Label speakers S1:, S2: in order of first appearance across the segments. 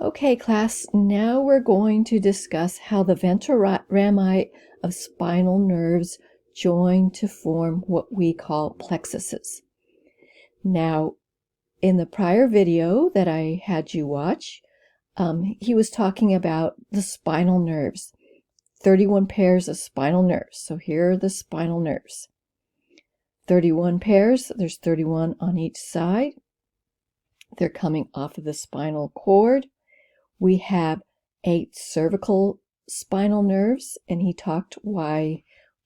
S1: Okay, class, now we're going to discuss how the ventral rami of spinal nerves join to form what we call plexuses. Now, in the prior video that I had you watch, he was talking about the spinal nerves, 31 pairs of spinal nerves. So here are the spinal nerves. 31 pairs, there's 31 on each side. They're coming off of the spinal cord. We have 8 cervical spinal nerves, and he talked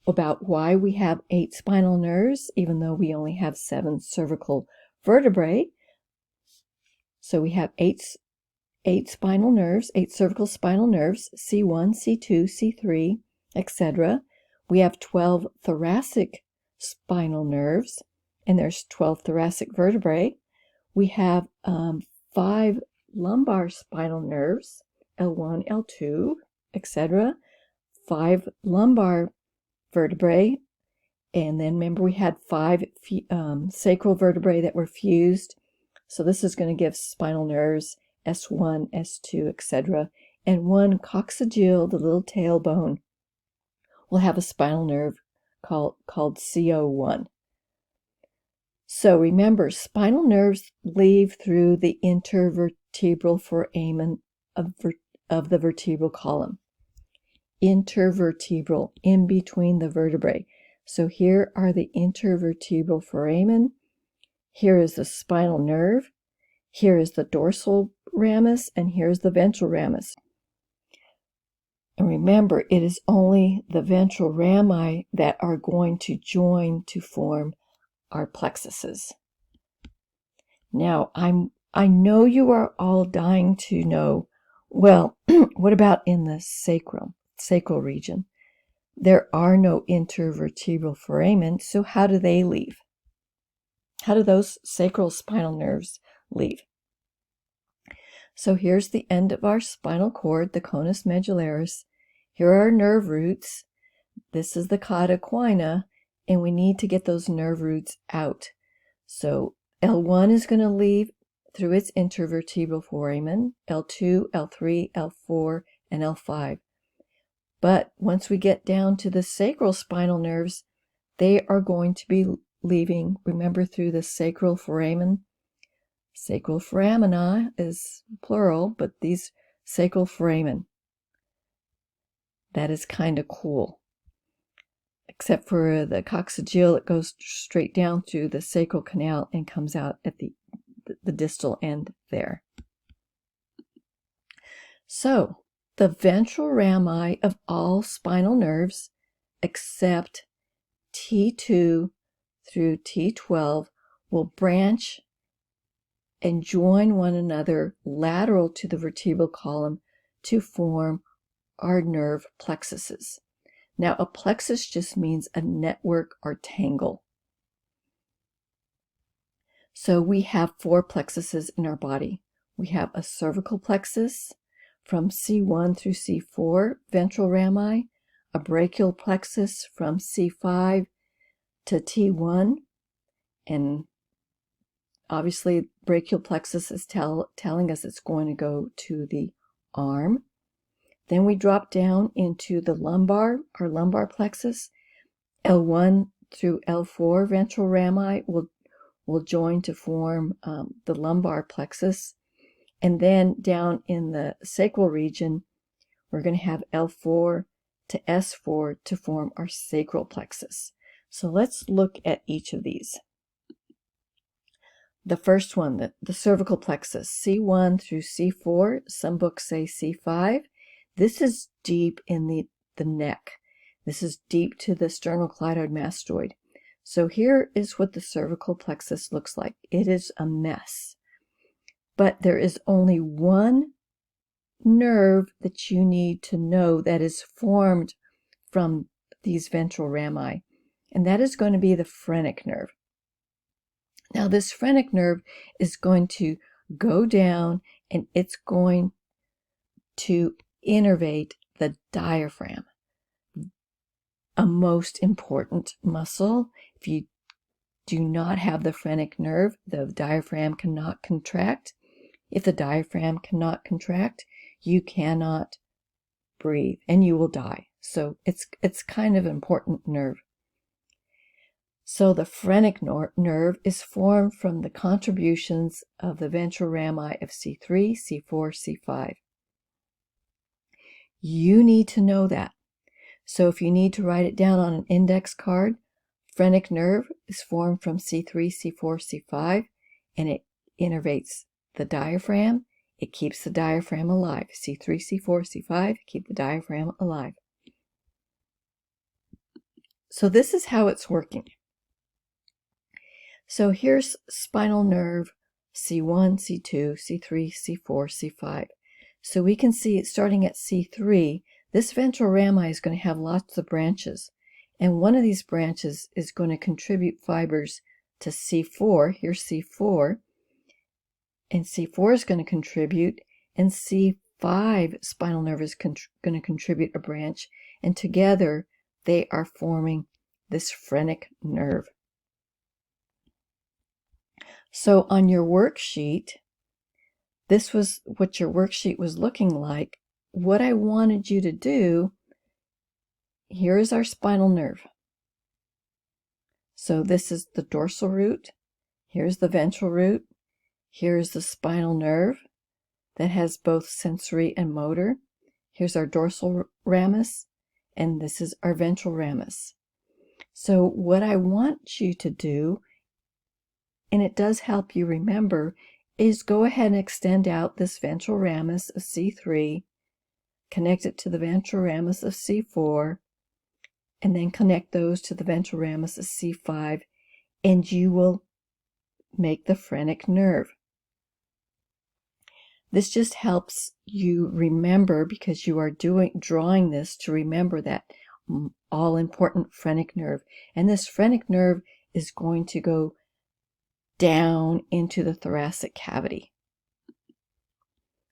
S1: about why we have 8 spinal nerves, even though we only have 7 cervical vertebrae. So we have 8 spinal nerves, 8 cervical spinal nerves, C1, C2, C3, etc. We have 12 thoracic spinal nerves, and there's 12 thoracic vertebrae. We have 5 lumbar spinal nerves, L1, L2, etc. 5 lumbar vertebrae, and then remember we had 5 sacral vertebrae that were fused. So this is going to give spinal nerves S1, S2, etc. And 1 coccygeal, the little tailbone, will have a spinal nerve called CO1. So remember, spinal nerves leave through the intervertebral foramen of the vertebral column. Intervertebral, in between the vertebrae. So here are the intervertebral foramen. Here is the spinal nerve. Here is the dorsal ramus, and here's the ventral ramus. And remember, it is only the ventral rami that are going to join to form our plexuses. Now, I know you are all dying to know, well, what about in the sacral region? There are no intervertebral foramen, so how do they leave? How do those sacral spinal nerves leave? So here's the end of our spinal cord, the conus medullaris. Here are our nerve roots. This is the cauda equina, and we need to get those nerve roots out. So L1 is going to leave through its intervertebral foramen, L2, L3, L4, and L5. But once we get down to the sacral spinal nerves, they are going to be leaving, remember, through the sacral foramen. Sacral foramina is plural, but these sacral foramen. That is kind of cool. Except for the coccygeal, it goes straight down through the sacral canal and comes out at the distal end there. So, the ventral rami of all spinal nerves, except T2 through T12, will branch and join one another lateral to the vertebral column to form our nerve plexuses. Now, a plexus just means a network or tangle. So we have 4 plexuses in our body. We have a cervical plexus from C1 through C4, ventral rami, a brachial plexus from C5 to T1, and obviously brachial plexus is telling us it's going to go to the arm. Then we drop down into the lumbar, our lumbar plexus. L1 through L4 ventral rami will join to form the lumbar plexus. And then down in the sacral region, we're going to have L4 to S4 to form our sacral plexus. So let's look at each of these. The first one, the cervical plexus, C1 through C4, some books say C5. This is deep in the neck. This is deep to the sternocleidomastoid. So here is what the cervical plexus looks like. It is a mess. But there is only one nerve that you need to know that is formed from these ventral rami, and that is going to be the phrenic nerve. Now, this phrenic nerve is going to go down, and it's going to innervate the diaphragm, a most important muscle. If you do not have the phrenic nerve, the diaphragm cannot contract. If the diaphragm cannot contract, you cannot breathe and you will die. So it's kind of an important nerve. So the phrenic nerve is formed from the contributions of the ventral rami of C3, C4, C5. You need to know that. So if you need to write it down on an index card, phrenic nerve is formed from C3, C4, C5, and it innervates the diaphragm. It keeps the diaphragm alive. C3, C4, C5 keep the diaphragm alive. So this is how it's working. So here's spinal nerve C1, C2, C3, C4, C5. So we can see it starting at C3. This ventral rami is going to have lots of branches. And one of these branches is going to contribute fibers to C4. Here's C4. And C4 is going to contribute. And C5 spinal nerve is going to contribute a branch. And together they are forming this phrenic nerve. So on your worksheet, this was what your worksheet was looking like. What I wanted you to do, here is our spinal nerve. So this is the dorsal root. Here's the ventral root. Here's the spinal nerve that has both sensory and motor. Here's our dorsal ramus, and this is our ventral ramus. So what I want you to do, and it does help you remember, is go ahead and extend out this ventral ramus of C3, connect it to the ventral ramus of C4, and then connect those to the ventral ramus of C5, and you will make the phrenic nerve. This just helps you remember, because you are drawing this to remember that all-important phrenic nerve. And this phrenic nerve is going to go down into the thoracic cavity.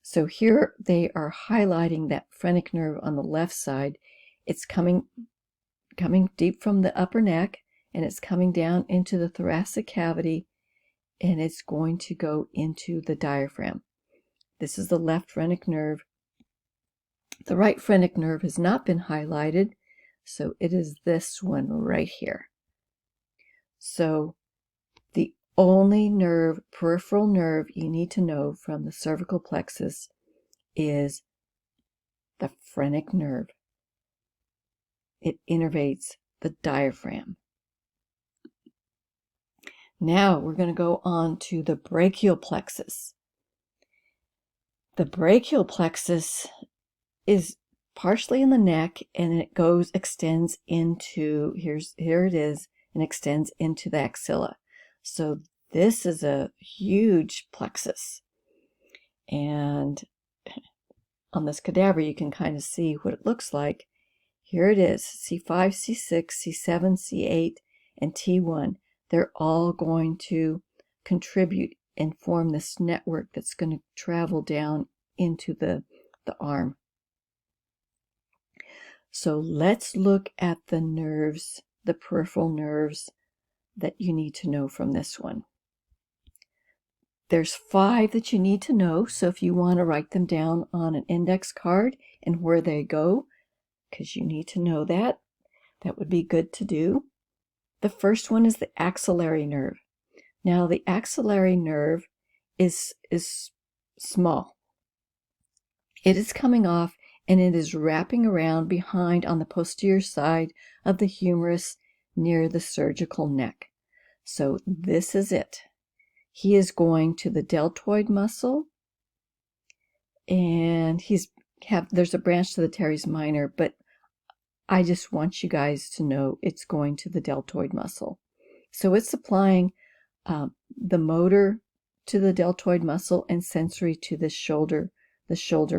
S1: So here they are highlighting that phrenic nerve on the left side. It's coming deep from the upper neck, and it's coming down into the thoracic cavity, and it's going to go into the diaphragm. This is the left phrenic nerve. The right phrenic nerve has not been highlighted, so it is this one right here. So the only nerve, peripheral nerve, you need to know from the cervical plexus is the phrenic nerve. It innervates the diaphragm. Now we're going to go on to the brachial plexus. The brachial plexus is partially in the neck, and it extends into, here it is, and extends into the axilla. So this is a huge plexus. And on this cadaver, you can kind of see what it looks like. Here it is, C5, C6, C7, C8, and T1. They're all going to contribute and form this network that's going to travel down into the arm. So let's look at the nerves, the peripheral nerves that you need to know from this one. There's 5 that you need to know, so if you want to write them down on an index card and where they go, because you need to know that, that would be good to do. The first one is the axillary nerve. Now the axillary nerve is small. It is coming off, and it is wrapping around behind on the posterior side of the humerus near the surgical neck. So this is it. He is going to the deltoid muscle, and there's a branch to the teres minor, but I just want you guys to know it's going to the deltoid muscle. So it's supplying the motor to the deltoid muscle and sensory to the shoulder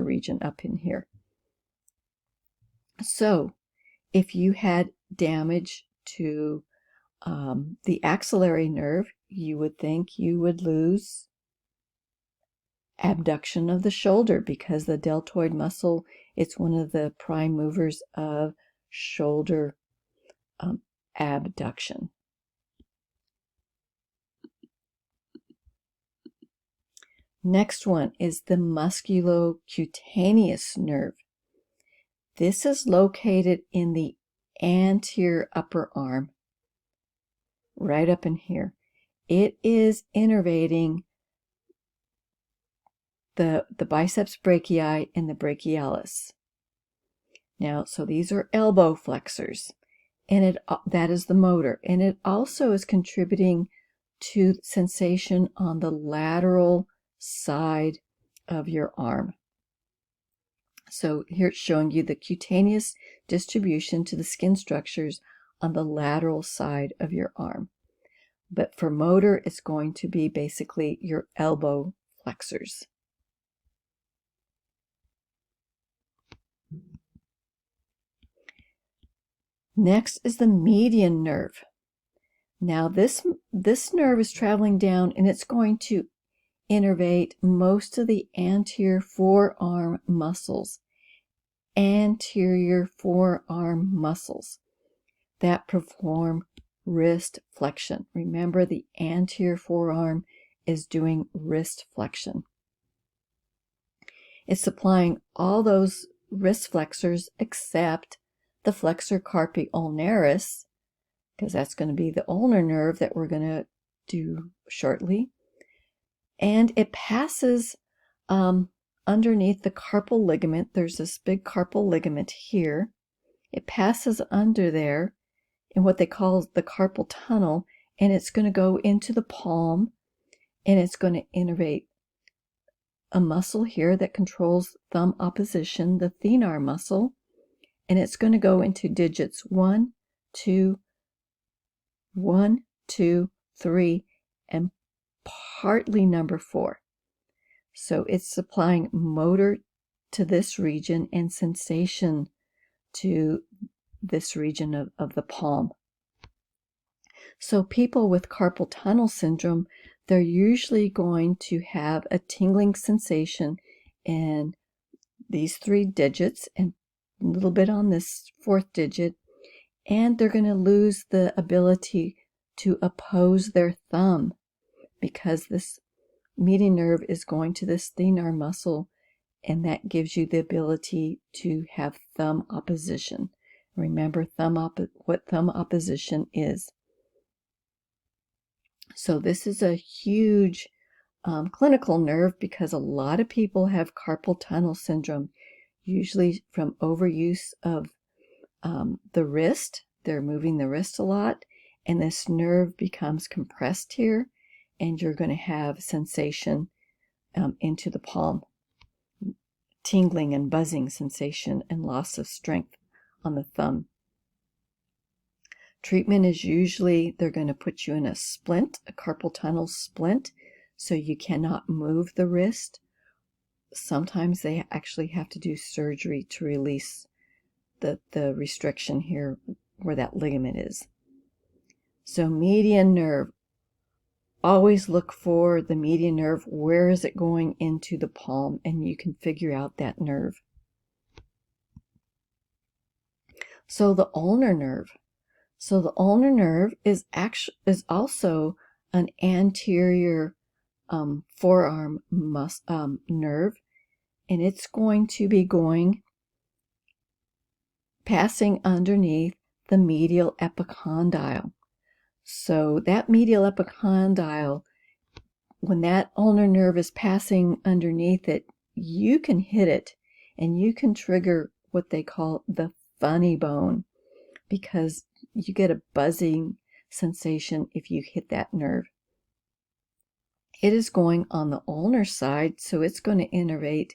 S1: region up in here. So if you had damage to the axillary nerve, you would think you would lose abduction of the shoulder, because the deltoid muscle, it's one of the prime movers of shoulder abduction. Next one is the musculocutaneous nerve. This is located in the anterior upper arm, right up in here. It is innervating the biceps brachii and the brachialis. Now, so these are elbow flexors, and that is the motor, and it also is contributing to sensation on the lateral side of your arm. So here it's showing you the cutaneous distribution to the skin structures on the lateral side of your arm. But for motor, it's going to be basically your elbow flexors. Next is the median nerve. Now this nerve is traveling down, and it's going to innervate most of the anterior forearm muscles. Anterior forearm muscles that perform wrist flexion. Remember, the anterior forearm is doing wrist flexion. It's supplying all those wrist flexors except the flexor carpi ulnaris, because that's going to be the ulnar nerve that we're going to do shortly. And it passes underneath the carpal ligament. There's this big carpal ligament here. It passes under there in what they call the carpal tunnel, and it's going to go into the palm, and it's going to innervate a muscle here that controls thumb opposition, the thenar muscle, and it's going to go into digits 1, 2, 3, and partly number 4. So it's supplying motor to this region and sensation to this region of the palm. So people with carpal tunnel syndrome, they're usually going to have a tingling sensation in these 3 digits and a little bit on this 4th digit, and they're going to lose the ability to oppose their thumb because this median nerve is going to this thenar muscle, and that gives you the ability to have thumb opposition. Remember what thumb opposition is. So this is a huge clinical nerve because a lot of people have carpal tunnel syndrome, usually from overuse of the wrist. They're moving the wrist a lot, and this nerve becomes compressed here, and you're going to have sensation into the palm, tingling and buzzing sensation and loss of strength on the thumb. Treatment is usually they're going to put you in a splint, a carpal tunnel splint, so you cannot move the wrist. Sometimes they actually have to do surgery to release the restriction here where that ligament is. So median nerve, always look for the median nerve. Where is it going into the palm? And you can figure out that nerve. So the ulnar nerve. So the ulnar nerve is also an anterior forearm nerve, and it's going to be passing underneath the medial epicondyle. So that medial epicondyle, when that ulnar nerve is passing underneath it, you can hit it, and you can trigger what they call the funny bone, because you get a buzzing sensation if you hit that nerve. It is going on the ulnar side, so it's going to innervate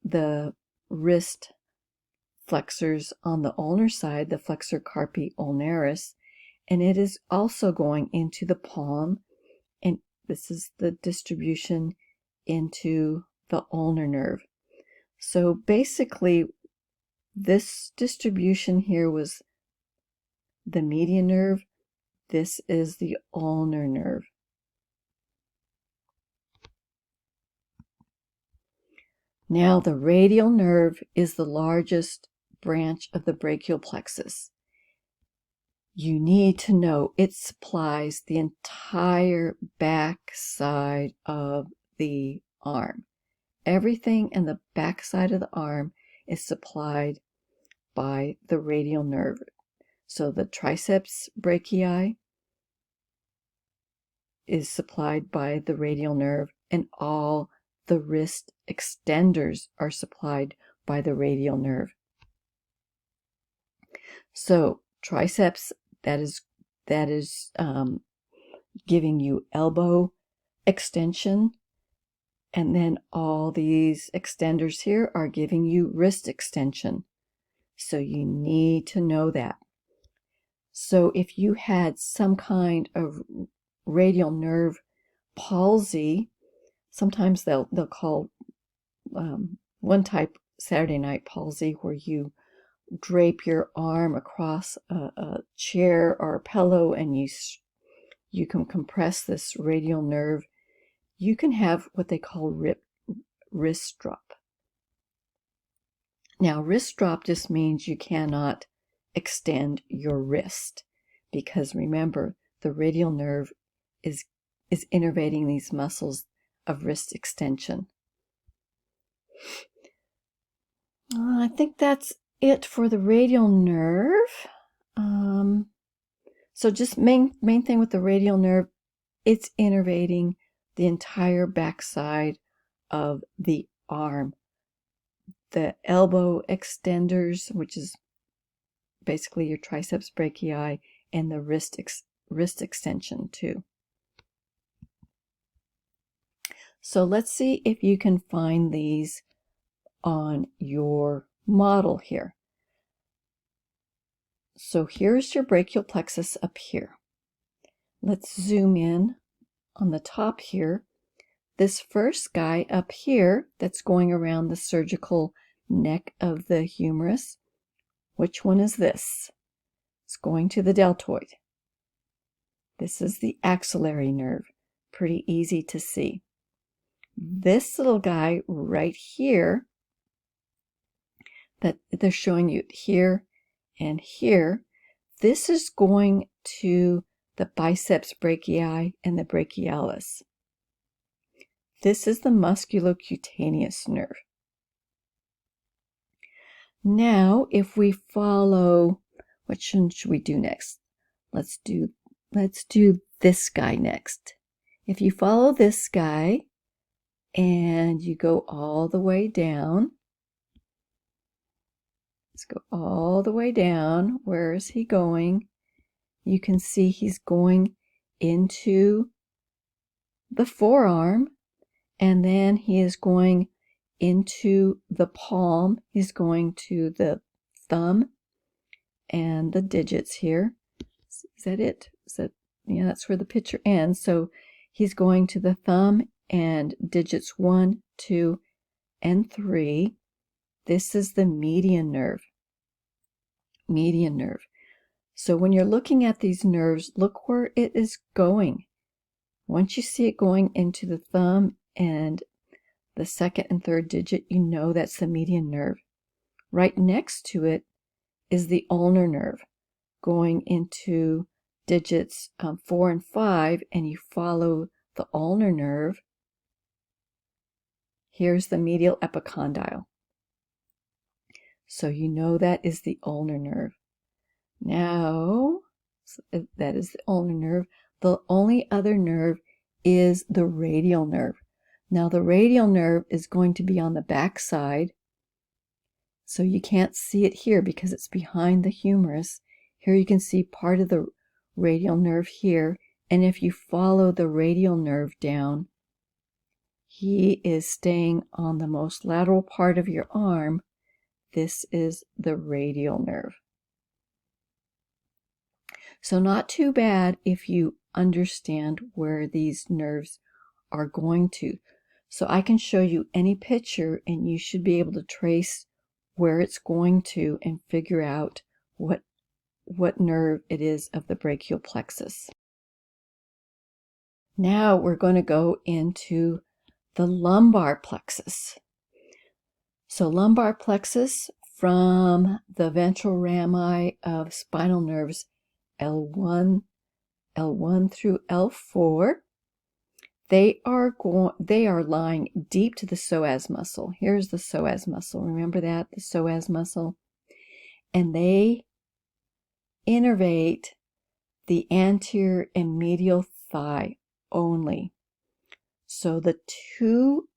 S1: the wrist flexors on the ulnar side, the flexor carpi ulnaris, and it is also going into the palm, and this is the distribution into the ulnar nerve. So basically, this distribution here was the median nerve. This is the ulnar nerve. Now the radial nerve is the largest branch of the brachial plexus. You need to know it supplies the entire back side of the arm. Everything in the back side of the arm is supplied by the radial nerve. So the triceps brachii is supplied by the radial nerve, and all the wrist extenders are supplied by the radial nerve. So triceps, that is giving you elbow extension, and then all these extenders here are giving you wrist extension. So you need to know that. So if you had some kind of radial nerve palsy, sometimes they'll call one type Saturday night palsy, where you drape your arm across a chair or a pillow and you can compress this radial nerve. You can have what they call wrist drop. Now, wrist drop just means you cannot extend your wrist, because remember, the radial nerve is innervating these muscles of wrist extension. I think that's it for the radial nerve. So just main thing with the radial nerve, it's innervating the entire backside of the arm. The elbow extenders, which is basically your triceps brachii, and the wrist extension too. So let's see if you can find these on your model here. So here's your brachial plexus up here. Let's zoom in on the top here. This first guy up here that's going around the surgical neck of the humerus, which one is this? It's going to the deltoid. This is the axillary nerve. Pretty easy to see. This little guy right here that they're showing you here and here, this is going to the biceps brachii and the brachialis. This is the musculocutaneous nerve. Now, if we follow, what should we do next? Let's do this guy next. If you follow this guy and you go all the way down, let's go all the way down. Where is he going? You can see he's going into the forearm, and then he is going into the palm. He's going to the thumb and the digits here. Is that it? Yeah, that's where the picture ends. So he's going to the thumb and digits 1, 2, and 3. This is the median nerve. Median nerve. So when you're looking at these nerves, look where it is going. Once you see it going into the thumb and the second and third digit, you know that's the median nerve. Right next to it is the ulnar nerve, going into digits 4 and 5, and you follow the ulnar nerve. Here's the medial epicondyle. So you know that is the ulnar nerve. Now, that is the ulnar nerve. The only other nerve is the radial nerve. Now, the radial nerve is going to be on the back side, so you can't see it here because it's behind the humerus. Here you can see part of the radial nerve here, and if you follow the radial nerve down, he is staying on the most lateral part of your arm. This is the radial nerve. So not too bad if you understand where these nerves are going to. So I can show you any picture and you should be able to trace where it's going to and figure out what nerve it is of the brachial plexus. Now we're going to go into the lumbar plexus. So lumbar plexus, from the ventral rami of spinal nerves L1 through L4. They are lying deep to the psoas muscle. Here's the psoas muscle. Remember that, the psoas muscle? And they innervate the anterior and medial thigh only. So the two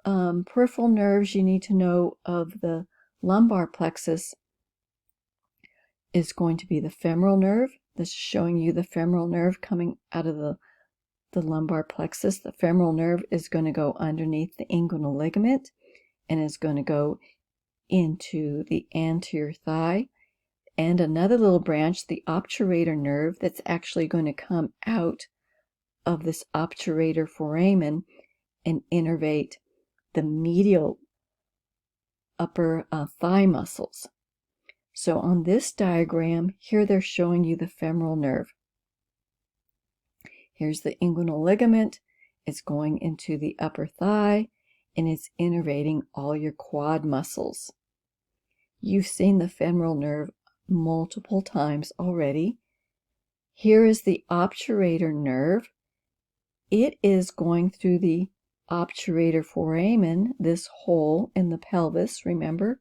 S1: peripheral nerves you need to know of the lumbar plexus is going to be the femoral nerve. This is showing you the femoral nerve coming out of the lumbar plexus. The femoral nerve is going to go underneath the inguinal ligament and is going to go into the anterior thigh. And another little branch, the obturator nerve, that's actually going to come out of this obturator foramen and innervate the medial upper thigh muscles. So on this diagram, here they're showing you the femoral nerve. Here's the inguinal ligament. It's going into the upper thigh, and it's innervating all your quad muscles. You've seen the femoral nerve multiple times already. Here is the obturator nerve. It is going through the obturator foramen, this hole in the pelvis, remember?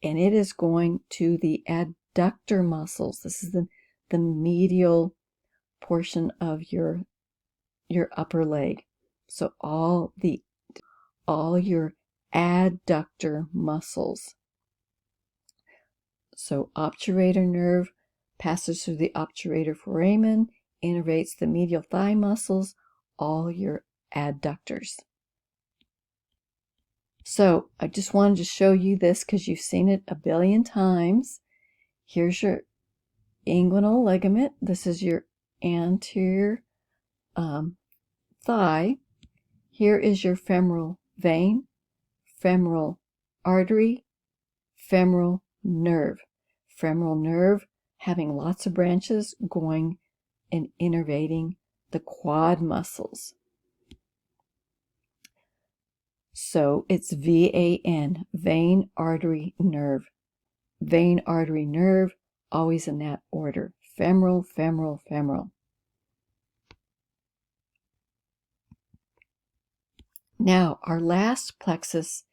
S1: And it is going to the adductor muscles. This is the medial portion of your upper leg. So all your adductor muscles. So obturator nerve passes through the obturator foramen, innervates the medial thigh muscles, all your adductors. So I just wanted to show you this because you've seen it a billion times. Here's your inguinal ligament. This is your anterior thigh. Here is your femoral vein, femoral artery, femoral nerve. Femoral nerve having lots of branches going and innervating the quad muscles. So it's VAN, vein, artery, nerve. Vein, artery, nerve, always in that order. Femoral, femoral, femoral. Now, our last plexus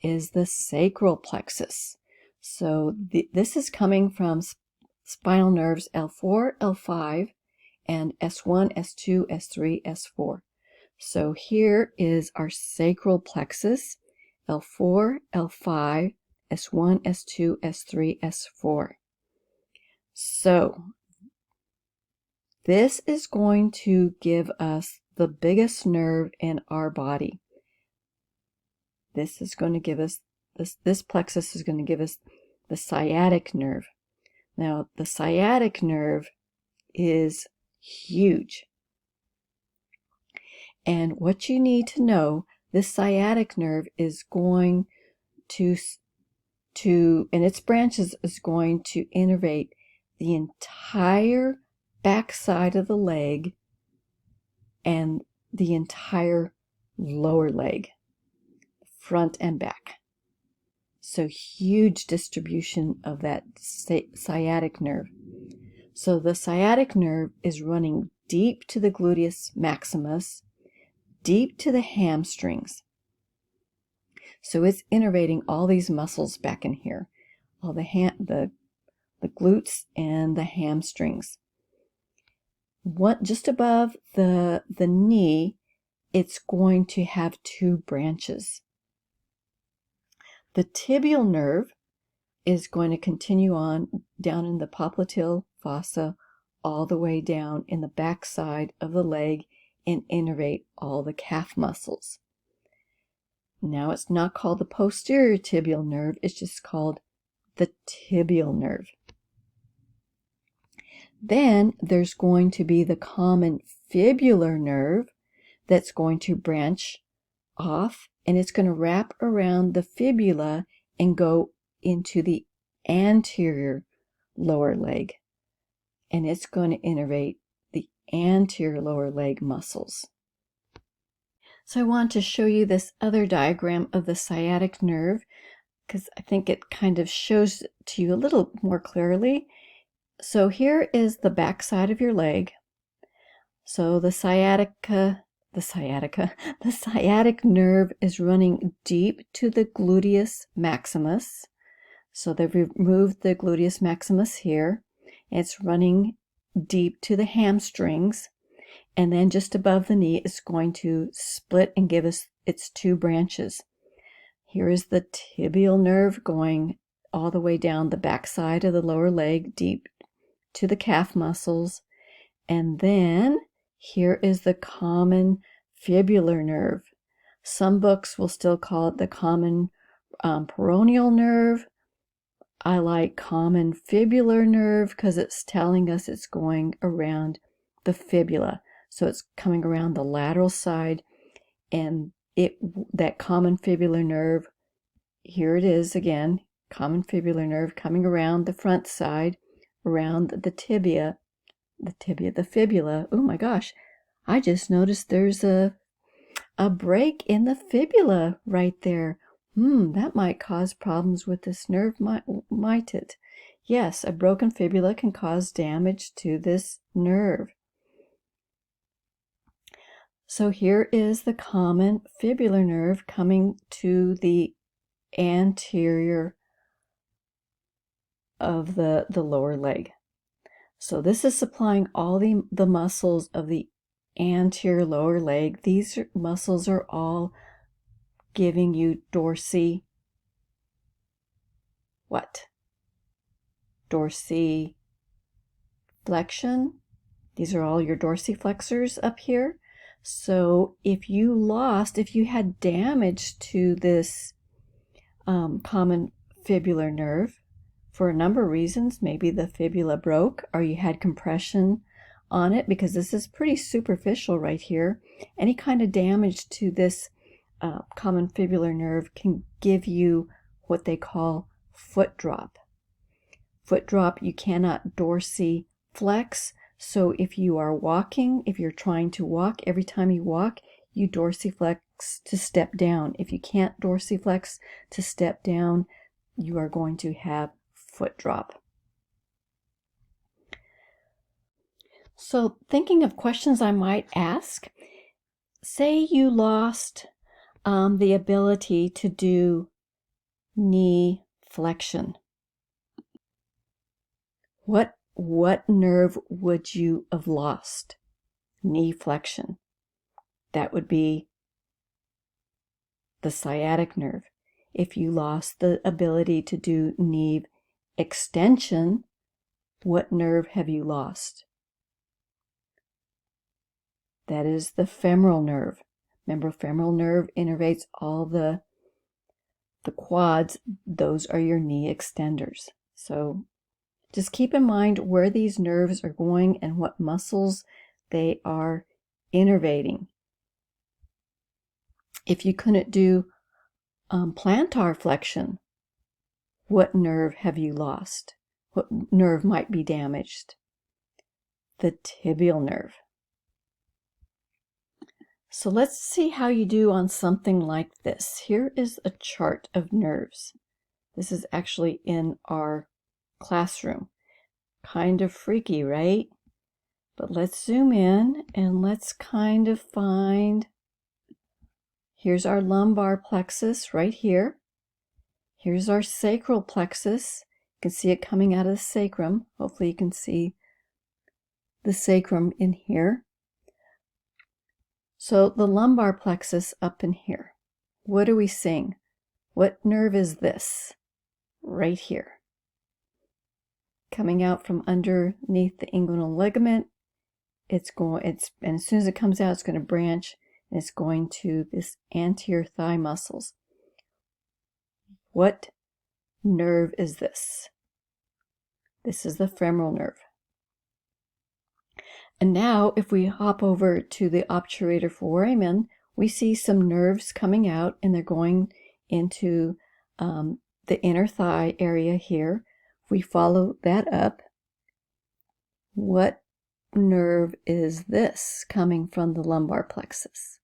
S1: is the sacral plexus. So this is coming from spinal nerves L4, L5, and S1, S2, S3, S4. So here is our sacral plexus, L4, L5, S1, S2, S3, S4. So this is going to give us the biggest nerve in our body. This is going to give us, this plexus is going to give us the sciatic nerve. Now, the sciatic nerve is huge. And what you need to know, this sciatic nerve is going to and its branches is going to innervate the entire backside of the leg and the entire lower leg, front and back. So huge distribution of that sciatic nerve. So the sciatic nerve is running deep to the gluteus maximus, deep to the hamstrings. So it's innervating all these muscles back in here, all the glutes and the hamstrings. Just above the knee, it's going to have two branches. The tibial nerve is going to continue on down in the popliteal fossa, all the way down in the back side of the leg and innervate all the calf muscles. Now it's not called the posterior tibial nerve, it's just called the tibial nerve. Then there's going to be the common fibular nerve that's going to branch off, and it's going to wrap around the fibula and go into the anterior lower leg. And it's going to innervate the anterior lower leg muscles. So I want to show you this other diagram of the sciatic nerve because I think it kind of shows to you a little more clearly. So here is the back side of your leg. So the sciatic nerve is running deep to the gluteus maximus. So they've removed the gluteus maximus here. It's running deep to the hamstrings. And then just above the knee, it's going to split and give us its two branches. Here is the tibial nerve going all the way down the back side of the lower leg, deep to the calf muscles. And then here is the common fibular nerve. Some books will still call it the common peroneal nerve. I like common fibular nerve because it's telling us it's going around the fibula. So it's coming around the lateral side, and that common fibular nerve, here it is again, common fibular nerve coming around the front side, around the tibia, the fibula. Oh my gosh, I just noticed there's a break in the fibula right there. That might cause problems with this nerve, might it? Yes, a broken fibula can cause damage to this nerve. So here is the common fibular nerve coming to the anterior of the lower leg. So this is supplying all the muscles of the anterior lower leg. These muscles are all giving you dorsiflexion. These are all your dorsiflexors up here. So if you had damage to this common fibular nerve for a number of reasons, maybe the fibula broke or you had compression on it, because this is pretty superficial right here. Any kind of damage to this common fibular nerve can give you what they call foot drop. Foot drop, you cannot dorsiflex. So if you are walking, if you're trying to walk, every time you walk, you dorsiflex to step down. If you can't dorsiflex to step down, you are going to have foot drop. So thinking of questions I might ask, say you lost the ability to do knee flexion. What nerve would you have lost? Knee flexion. That would be the sciatic nerve. If you lost the ability to do knee extension, what nerve have you lost? That is the femoral nerve. Remember, femoral nerve innervates all the quads. Those are your knee extenders. So just keep in mind where these nerves are going and what muscles they are innervating. If you couldn't do plantar flexion, what nerve have you lost? What nerve might be damaged? The tibial nerve. So let's see how you do on something like this. Here is a chart of nerves. This is actually in our classroom. Kind of freaky, right? But let's zoom in and let's kind of find. Here's our lumbar plexus right here. Here's our sacral plexus. You can see it coming out of the sacrum. Hopefully you can see the sacrum in here. So the lumbar plexus up in here. What are we seeing? What nerve is this? Right here. Coming out from underneath the inguinal ligament. And as soon as it comes out, it's going to branch, and it's going to this anterior thigh muscles. What nerve is this? This is the femoral nerve. And now, if we hop over to the obturator foramen, we see some nerves coming out, and they're going into the inner thigh area here. If we follow that up, what nerve is this coming from the lumbar plexus?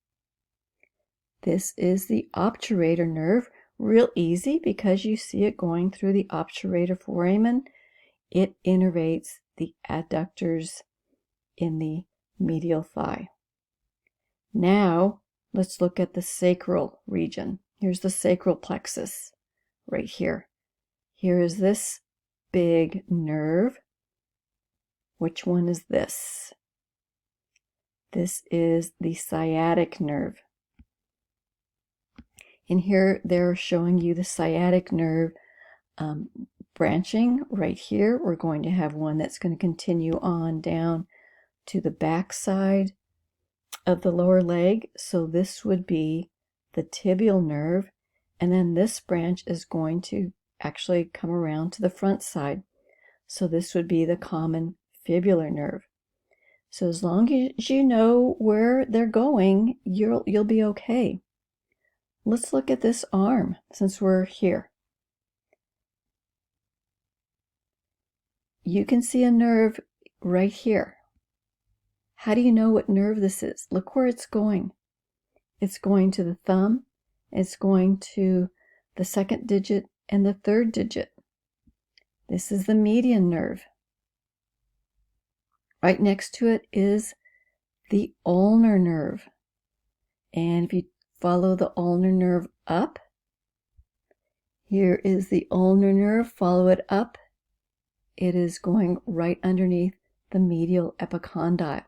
S1: This is the obturator nerve. Real easy because you see it going through the obturator foramen. It innervates the adductors in the medial thigh. Now, let's look at the sacral region. Here's the sacral plexus right here. Here is this big nerve. Which one is this? This is the sciatic nerve. In here, they're showing you the sciatic nerve branching right here. We're going to have one that's going to continue on down to the back side of the lower leg. So this would be the tibial nerve. And then this branch is going to actually come around to the front side. So this would be the common fibular nerve. So as long as you know where they're going, you'll be okay. Let's look at this arm since we're here. You can see a nerve right here. How do you know what nerve this is? Look where it's going. It's going to the thumb, it's going to the second digit and the third digit. This is the median nerve. Right next to it is the ulnar nerve. And if you follow the ulnar nerve up, here is the ulnar nerve, follow it up. It is going right underneath the medial epicondyle.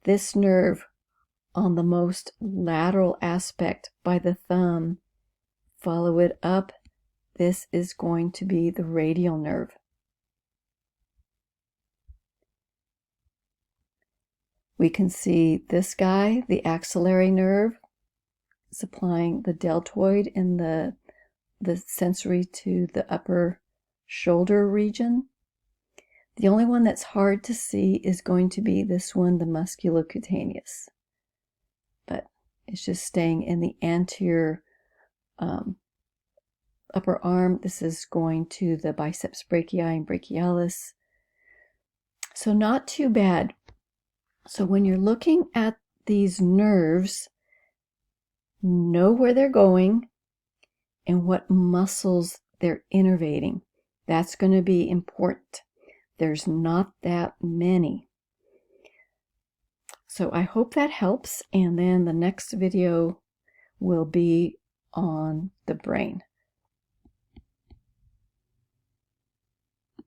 S1: This nerve on the most lateral aspect by the thumb, follow it up. This is going to be the radial nerve. We can see this guy, the axillary nerve, supplying the deltoid and the sensory to the upper shoulder region. The only one that's hard to see is going to be this one, the musculocutaneous. But it's just staying in the anterior upper arm. This is going to the biceps brachii and brachialis. So not too bad. So when you're looking at these nerves, know where they're going and what muscles they're innervating. That's going to be important. There's not that many. So I hope that helps. And then the next video will be on the brain.